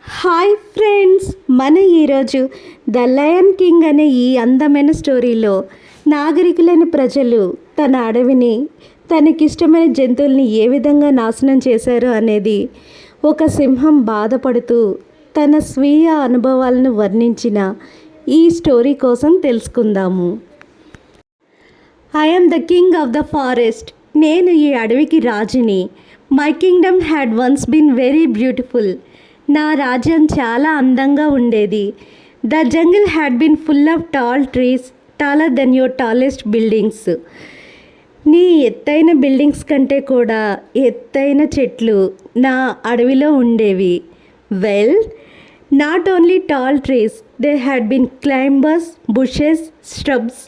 Hi friends, మన ఈరోజు the lion king అనే ఈ అందమైన స్టోరీలో నాగరికులైన ప్రజలు తన అడవిని తనకిష్టమైన జంతువుల్ని ఏ విధంగా నాశనం చేశారు అనేది ఒక సింహం బాధపడుతూ తన స్వీయ అనుభవాలను వర్ణించిన ఈ స్టోరీ కోసం తెలుసుకుందాము. I am the king of the forest. నేను ఈ అడవికి రాజుని. My kingdom had once been very beautiful. నా రాజ్యం చాలా అందంగా ఉండేది. The jungle had been full of tall trees, taller than your tallest buildings. నీ ఎత్తైన బిల్డింగ్స్ కంటే కూడా ఎత్తైన చెట్లు నా అడవిలో ఉండేవి. Well, not only tall trees, they had been climbers, bushes, shrubs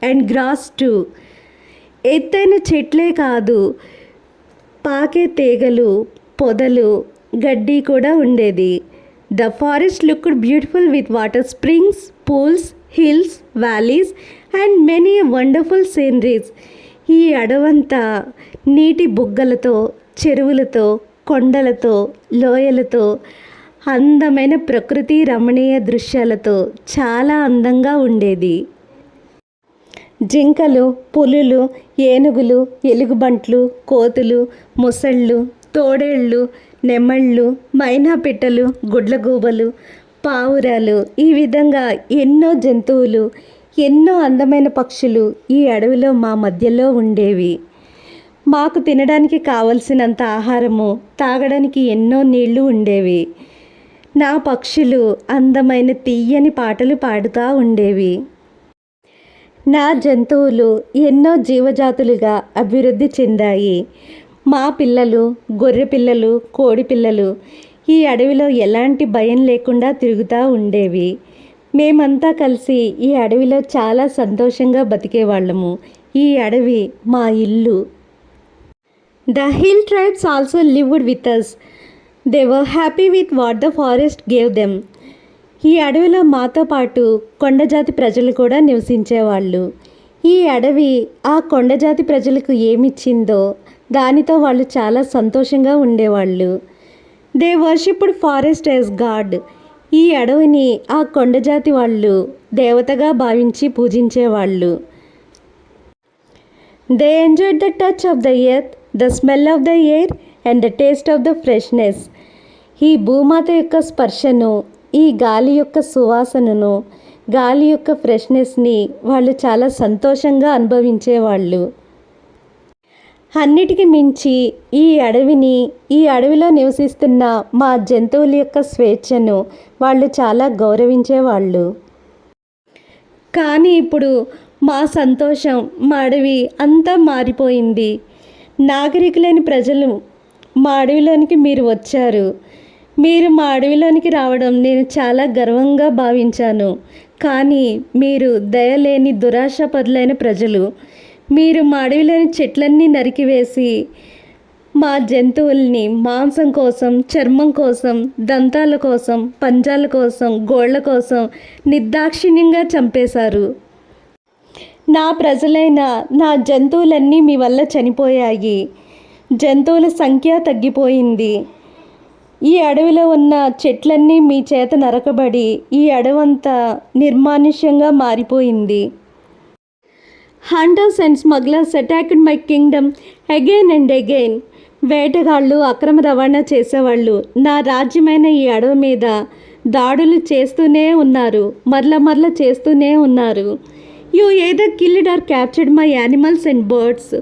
and grass too. ఎత్తైన చెట్లే కాదు, పాకే తీగలు, పొదలు, గడ్డి కూడా ఉండేది. The forest looked beautiful with water springs, pools, hills, valleys and many wonderful sceneries. ఈ అడవంతా నీటి బుగ్గలతో, చెరువులతో, కొండలతో, లోయలతో, అందమైన ప్రకృతి రమణీయ దృశ్యాలతో చాలా అందంగా ఉండేది. జింకలు, పులులు, ఏనుగులు, ఎలుగుబంట్లు, కోతులు, మొసళ్ళు, తోడేళ్ళు, నెమళ్ళు, మైనా పిట్టలు, గుడ్లగూబలు, పావురాలు, ఈ విధంగా ఎన్నో జంతువులు, ఎన్నో అందమైన పక్షులు ఈ అడవిలో మా మధ్యలో ఉండేవి. మాకు తినడానికి కావలసినంత ఆహారము, తాగడానికి ఎన్నో నీళ్లు ఉండేవి. నా పక్షులు అందమైన తీయని పాటలు పాడుతూ ఉండేవి. నా జంతువులు ఎన్నో జీవజాతులుగా అభివృద్ధి చెందాయి. మా పిల్లలు, గొర్రె పిల్లలు, కోడి పిల్లలు ఈ అడవిలో ఎలాంటి భయం లేకుండా తిరుగుతూ ఉండేవి. మేమంతా కలిసి ఈ అడవిలో చాలా సంతోషంగా బతికేవాళ్ళము. ఈ అడవి మా ఇల్లు. The hill tribes also lived with us. They were happy with what the forest gave them. ఈ అడవిలో మాతో పాటు కొండజాతి ప్రజలు కూడా నివసించేవాళ్ళు. ఈ అడవి ఆ కొండజాతి ప్రజలకు ఏమిచ్చిందో దానితో వాళ్ళు చాలా సంతోషంగా ఉండేవాళ్ళు. They worshipped forest as god. ఈ అడవిని ఆ కొండజాతి వాళ్ళు దేవతగా భావించి పూజించేవాళ్ళు. They enjoyed the touch of the earth, the smell of the air and the taste of the freshness. ఈ భూమాత యొక్క స్పర్శను, ఈ గాలి యొక్క సువాసనను, గాలి యొక్క ఫ్రెష్నెస్ని వాళ్ళు చాలా సంతోషంగా అనుభవించేవాళ్ళు. అన్నిటికీ మించి ఈ అడవిని, ఈ అడవిలో నివసిస్తున్న మా జంతువుల యొక్క స్వేచ్ఛను వాళ్ళు చాలా గౌరవించేవాళ్ళు. కానీ ఇప్పుడు మా సంతోషం, మా అడవి అంతా మారిపోయింది. నాగరికులైన ప్రజలు మా అడవిలోనికి మీరు వచ్చారు. మీరు మా అడవిలోనికి రావడం నేను చాలా గర్వంగా భావించాను. కానీ మీరు దయలేని దురాశపరులైన ప్రజలు. మీరు మా అడవిలోని చెట్లన్నీ నరికివేసి మా జంతువుల్ని మాంసం కోసం, చర్మం కోసం, దంతాల కోసం, పంజాల కోసం, గోళ్ళ కోసం నిర్దాక్షిణ్యంగా చంపేశారు. నా ప్రజలైన నా జంతువులన్నీ మీ వల్ల చనిపోయాయి. జంతువుల సంఖ్య తగ్గిపోయింది. ఈ అడవిలో ఉన్న చెట్లన్నీ మీ చేత నరకబడి ఈ అడవంతా నిర్మానుష్యంగా మారిపోయింది. Hunters and smugglers attacked my kingdom again and again. వేటగాళ్ళు, అక్రమ రవాణా చేసేవాళ్ళు నా రాజ్యమైన ఈ అడవి మీద దాడులు చేస్తూనే ఉన్నారు, మరల చేస్తూనే ఉన్నారు. You either killed or captured my animals and birds.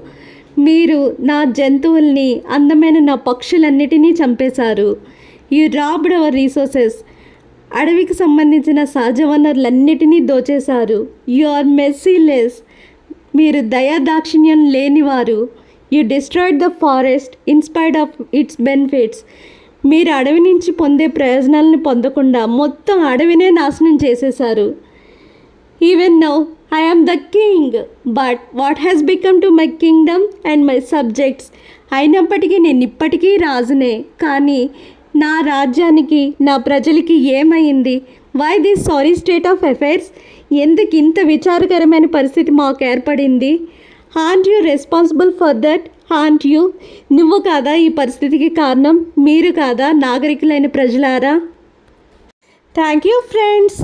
మీరు నా జంతువుల్ని, అందమైన నా పక్షులన్నిటినీ చంపేశారు. You robbed our resources. అడవికి సంబంధించిన సహజ వనరులన్నిటినీ దోచేశారు. You are మెర్సీలెస్. మీరు దయాదాక్షిణ్యం లేనివారు. You destroyed the forest inspired of it's benefits. మీరు అడవి నుంచి పొందే ప్రయోజనాలను పొందకుండా మొత్తం అడవినే నాశనం చేసేశారు. Even now I am the king, but what has become to my kingdom and my subjects. అయినప్పటికీ నేను ఇప్పటికీ రాజునే. కానీ నా రాజ్యానికి, నా ప్రజలకి ఏమైంది? Why this sorry state of affairs? ఎందుకు ఇంత విచారకరమైన పరిస్థితి మాకు ఏర్పడింది? Aren't you responsible for that? Aren't you? నువ్వు కాదా ఈ పరిస్థితికి కారణం? మీరు కాదా నాగరికులైన ప్రజలారా? Thank you friends.